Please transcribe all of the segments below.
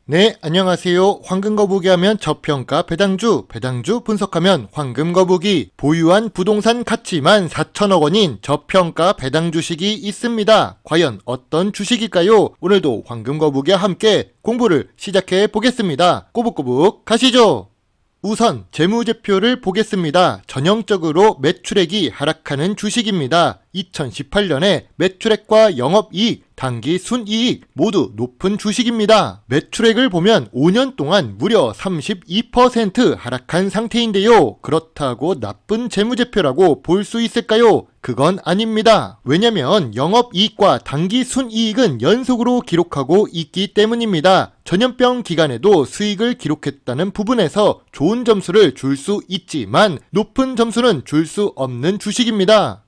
네, 안녕하세요. 황금거북이 하면 저평가 배당주 분석하면 황금거북이. 보유한 부동산 가치만 4천억 원인 저평가 배당 주식이 있습니다. 과연 어떤 주식일까요? 오늘도 황금거북이와 함께 공부를 시작해 보겠습니다. 꼬북꼬북 가시죠. 우선 재무제표를 보겠습니다. 전형적으로 매출액이 하락하는 주식입니다. 2018년에 매출액과 영업이익, 당기순이익 모두 높은 주식입니다. 매출액을 보면 5년 동안 무려 32% 하락한 상태인데요. 그렇다고 나쁜 재무제표라고 볼 수 있을까요? 그건 아닙니다. 왜냐면 영업이익과 당기순이익은 연속으로 기록하고 있기 때문입니다. 전염병 기간에도 수익을 기록했다는 부분에서 좋은 점수를 줄 수 있지만 높은 점수는 줄 수 없는 주식입니다.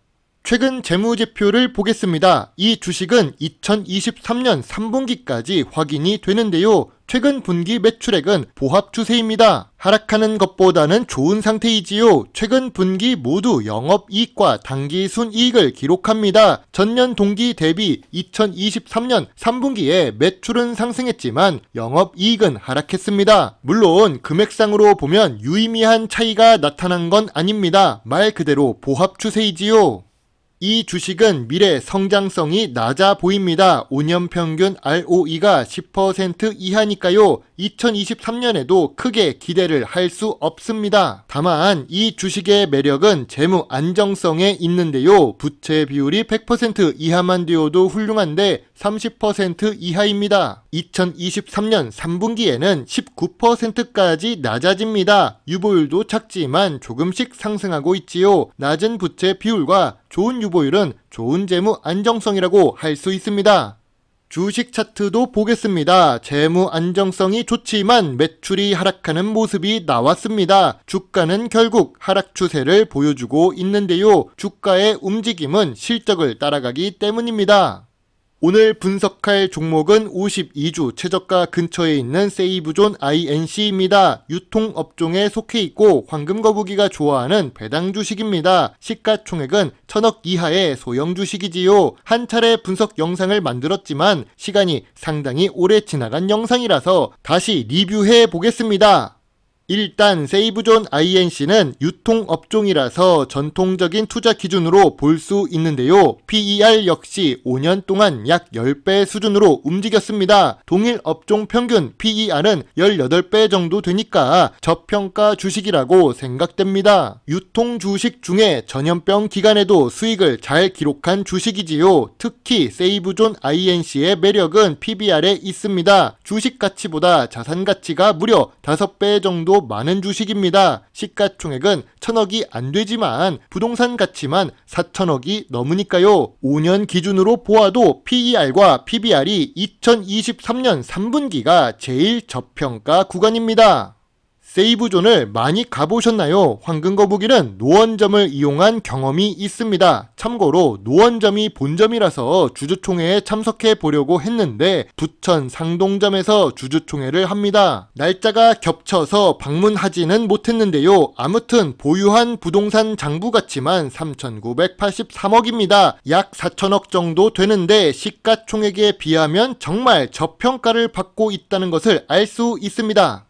최근 재무제표를 보겠습니다. 이 주식은 2023년 3분기까지 확인이 되는데요. 최근 분기 매출액은 보합 추세입니다. 하락하는 것보다는 좋은 상태이지요. 최근 분기 모두 영업이익과 당기순이익을 기록합니다. 전년 동기 대비 2023년 3분기에 매출은 상승했지만 영업이익은 하락했습니다. 물론 금액상으로 보면 유의미한 차이가 나타난 건 아닙니다. 말 그대로 보합 추세이지요. 이 주식은 미래 성장성이 낮아 보입니다. 5년 평균 ROE가 10% 이하니까요. 2023년에도 크게 기대를 할 수 없습니다. 다만 이 주식의 매력은 재무 안정성에 있는데요. 부채 비율이 100% 이하만 되어도 훌륭한데 30% 이하입니다. 2023년 3분기에는 19%까지 낮아집니다. 유보율도 작지만 조금씩 상승하고 있지요. 낮은 부채 비율과 좋은 유보율은 좋은 재무 안정성이라고 할 수 있습니다. 주식 차트도 보겠습니다. 재무 안정성이 좋지만 매출이 하락하는 모습이 나왔습니다. 주가는 결국 하락 추세를 보여주고 있는데요. 주가의 움직임은 실적을 따라가기 때문입니다. 오늘 분석할 종목은 52주 최저가 근처에 있는 세이브존 INC입니다. 유통업종에 속해 있고 황금거북이가 좋아하는 배당 주식입니다. 시가총액은 1000억 이하의 소형 주식이지요. 한 차례 분석 영상을 만들었지만 시간이 상당히 오래 지나간 영상이라서 다시 리뷰해 보겠습니다. 일단 세이브존 INC는 유통업종이라서 전통적인 투자 기준으로 볼 수 있는데요. PER 역시 5년 동안 약 10배 수준으로 움직였습니다. 동일 업종 평균 PER은 18배 정도 되니까 저평가 주식이라고 생각됩니다. 유통 주식 중에 전염병 기간에도 수익을 잘 기록한 주식이지요. 특히 세이브존 INC의 매력은 PBR에 있습니다. 주식 가치보다 자산 가치가 무려 5배 정도 많은 주식입니다. 시가총액은 1000억이 안 되지만 부동산 가치만 4000억이 넘으니까요. 5년 기준으로 보아도 PER과 PBR이 2023년 3분기가 제일 저평가 구간입니다. 세이브존을 많이 가보셨나요? 황금거북이는 노원점을 이용한 경험이 있습니다. 참고로 노원점이 본점이라서 주주총회에 참석해 보려고 했는데 부천 상동점에서 주주총회를 합니다. 날짜가 겹쳐서 방문하지는 못했는데요. 아무튼 보유한 부동산 장부 가치만 3,983억입니다. 약 4천억 정도 되는데 시가총액에 비하면 정말 저평가를 받고 있다는 것을 알 수 있습니다.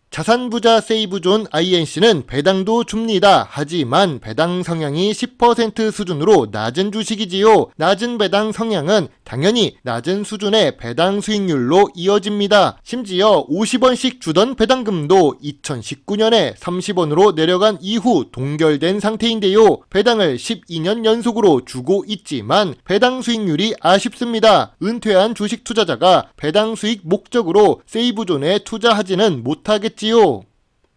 자산부자 세이브존 INC는 배당도 줍니다. 하지만 배당 성향이 10% 수준으로 낮은 주식이지요. 낮은 배당 성향은 당연히 낮은 수준의 배당 수익률로 이어집니다. 심지어 50원씩 주던 배당금도 2019년에 30원으로 내려간 이후 동결된 상태인데요. 배당을 12년 연속으로 주고 있지만 배당 수익률이 아쉽습니다. 은퇴한 주식 투자자가 배당 수익 목적으로 세이브존에 투자하지는 못하겠지요.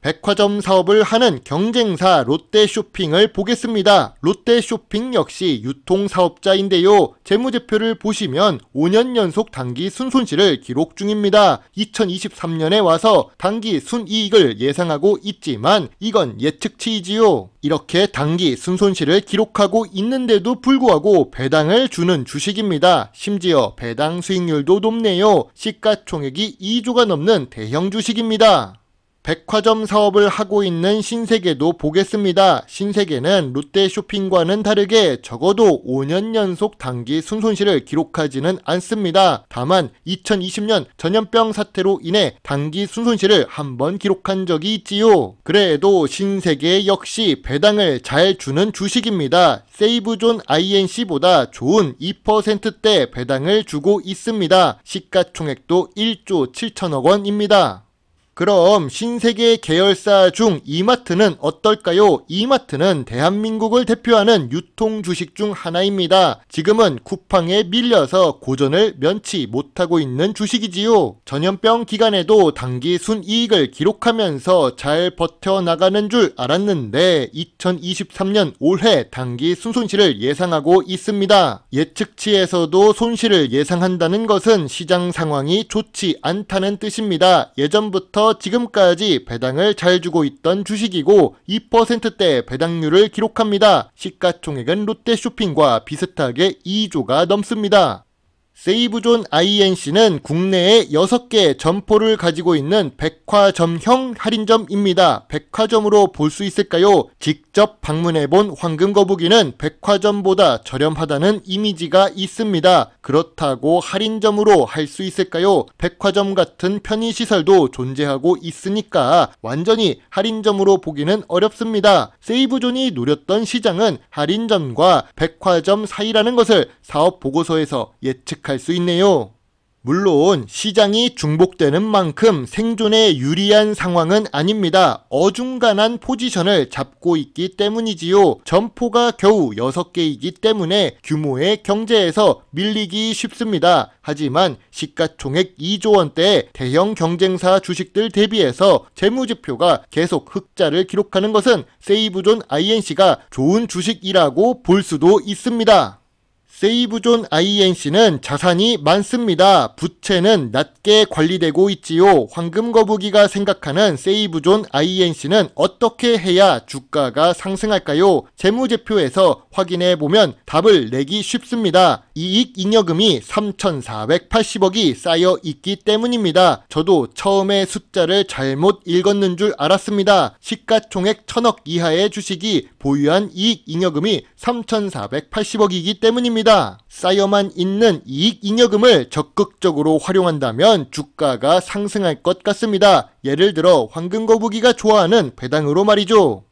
백화점 사업을 하는 경쟁사 롯데쇼핑을 보겠습니다. 롯데쇼핑 역시 유통사업자인데요. 재무제표를 보시면 5년 연속 당기 순손실을 기록 중입니다. 2023년에 와서 당기 순이익을 예상하고 있지만 이건 예측치이지요. 이렇게 당기 순손실을 기록하고 있는데도 불구하고 배당을 주는 주식입니다. 심지어 배당 수익률도 높네요. 시가총액이 2조가 넘는 대형 주식입니다. 백화점 사업을 하고 있는 신세계도 보겠습니다. 신세계는 롯데쇼핑과는 다르게 적어도 5년 연속 당기 순손실을 기록하지는 않습니다. 다만 2020년 전염병 사태로 인해 당기 순손실을 한번 기록한 적이 있지요. 그래도 신세계 역시 배당을 잘 주는 주식입니다. 세이브존 INC보다 좋은 2%대 배당을 주고 있습니다. 시가총액도 1조 7천억 원입니다. 그럼 신세계 계열사 중 이마트는 어떨까요? 이마트는 대한민국을 대표하는 유통 주식 중 하나입니다. 지금은 쿠팡에 밀려서 고전을 면치 못하고 있는 주식이지요. 전염병 기간에도 당기 순이익을 기록하면서 잘 버텨나가는 줄 알았는데 2023년 올해 당기 순손실을 예상하고 있습니다. 예측치에서도 손실을 예상한다는 것은 시장 상황이 좋지 않다는 뜻입니다. 예전부터 지금까지 배당을 잘 주고 있던 주식이고 2%대 배당률을 기록합니다. 시가총액은 롯데쇼핑과 비슷하게 2조가 넘습니다. 세이브존 INC는 국내에 6개 점포를 가지고 있는 백화점형 할인점입니다. 백화점으로 볼 수 있을까요? 직접 방문해본 황금거북이는 백화점보다 저렴하다는 이미지가 있습니다. 그렇다고 할인점으로 할 수 있을까요? 백화점 같은 편의시설도 존재하고 있으니까 완전히 할인점으로 보기는 어렵습니다. 세이브존이 노렸던 시장은 할인점과 백화점 사이라는 것을 사업보고서에서 예측합니다. 할 수 있네요. 물론 시장이 중복되는 만큼 생존에 유리한 상황은 아닙니다. 어중간한 포지션을 잡고 있기 때문이지요. 점포가 겨우 6개이기 때문에 규모의 경제에서 밀리기 쉽습니다. 하지만 시가총액 2조 원대의 대형 경쟁사 주식들 대비해서 재무지표가 계속 흑자를 기록하는 것은 세이브존 INC가 좋은 주식이라고 볼 수도 있습니다. 세이브존 INC는 자산이 많습니다. 부채는 낮게 관리되고 있지요. 황금거북이가 생각하는 세이브존 INC는 어떻게 해야 주가가 상승할까요? 재무제표에서 확인해보면 답을 내기 쉽습니다. 이익잉여금이 3,480억이 쌓여 있기 때문입니다. 저도 처음에 숫자를 잘못 읽었는 줄 알았습니다. 시가총액 1,000억 이하의 주식이 보유한 이익잉여금이 3,480억이기 때문입니다. 쌓여만 있는 이익잉여금을 적극적으로 활용한다면 주가가 상승할 것 같습니다. 예를 들어 황금거북이가 좋아하는 배당으로 말이죠.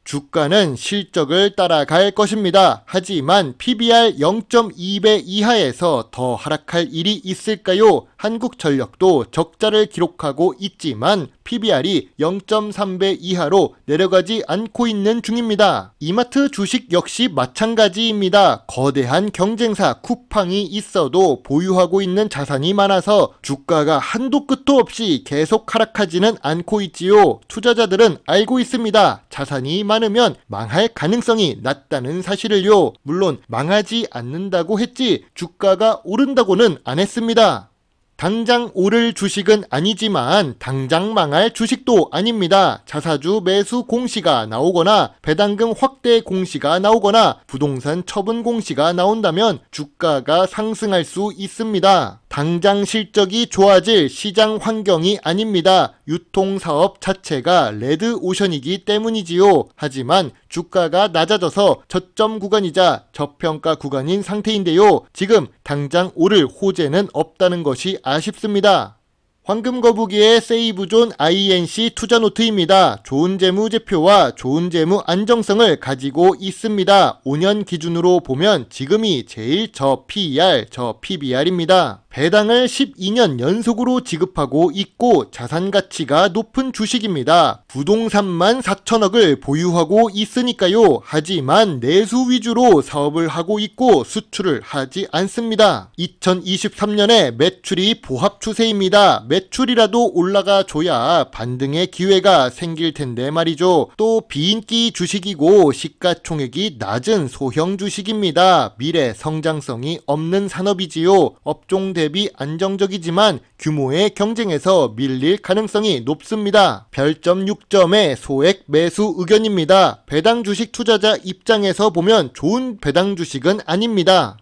주가는 실적을 따라갈 것입니다. 하지만 PBR 0.2배 이하에서 더 하락할 일이 있을까요? 한국전력도 적자를 기록하고 있지만 PBR이 0.3배 이하로 내려가지 않고 있는 중입니다. 이마트 주식 역시 마찬가지입니다. 거대한 경쟁사 쿠팡이 있어도 보유하고 있는 자산이 많아서 주가가 한도 끝도 없이 계속 하락하지는 않고 있지요. 투자자들은 알고 있습니다. 자산이 많으면 망할 가능성이 낮다는 사실을요. 물론 망하지 않는다고 했지 주가가 오른다고는 안 했습니다. 당장 오를 주식은 아니지만 당장 망할 주식도 아닙니다. 자사주 매수 공시가 나오거나 배당금 확대 공시가 나오거나 부동산 처분 공시가 나온다면 주가가 상승할 수 있습니다. 당장 실적이 좋아질 시장 환경이 아닙니다. 유통사업 자체가 레드오션이기 때문이지요. 하지만 주가가 낮아져서 저점 구간이자 저평가 구간인 상태인데요. 지금 당장 오를 호재는 없다는 것이 아쉽습니다. 황금거북이의 세이브존 INC 투자노트입니다. 좋은 재무제표와 좋은 재무 안정성을 가지고 있습니다. 5년 기준으로 보면 지금이 제일 저 PER, 저 PBR입니다. 배당을 12년 연속으로 지급하고 있고 자산 가치가 높은 주식입니다. 부동산만 4천억을 보유하고 있으니까요. 하지만 내수 위주로 사업을 하고 있고 수출을 하지 않습니다. 2023년에 매출이 보합 추세입니다. 매출이라도 올라가 줘야 반등의 기회가 생길 텐데 말이죠. 또 비인기 주식이고 시가총액이 낮은 소형 주식입니다. 미래 성장성이 없는 산업이지요. 업종 대비 안정적이지만 규모의 경쟁에서 밀릴 가능성이 높습니다. 별점 6점의 소액 매수 의견입니다. 배당 주식 투자자 입장에서 보면 좋은 배당 주식은 아닙니다.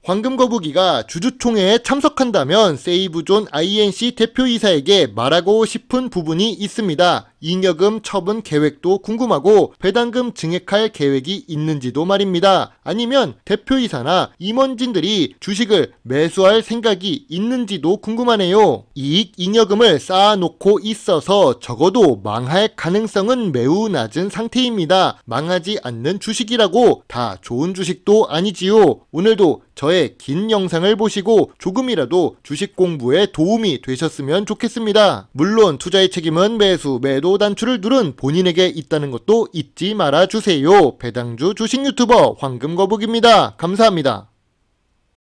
황금거북이가 주주총회에 참석한다면 세이브존 INC 대표이사에게 말하고 싶은 부분이 있습니다. 잉여금 처분 계획도 궁금하고 배당금 증액할 계획이 있는지도 말입니다. 아니면 대표이사나 임원진들이 주식을 매수할 생각이 있는지도 궁금하네요. 이익 잉여금을 쌓아놓고 있어서 적어도 망할 가능성은 매우 낮은 상태입니다. 망하지 않는 주식이라고 다 좋은 주식도 아니지요. 오늘도 저의 긴 영상을 보시고 조금이라도 주식 공부에 도움이 되셨으면 좋겠습니다. 물론 투자의 책임은 매수, 매도 단추를 누른 본인에게 있다는 것도 잊지 말아주세요. 배당주 주식 유튜버 황금거북입니다. 감사합니다.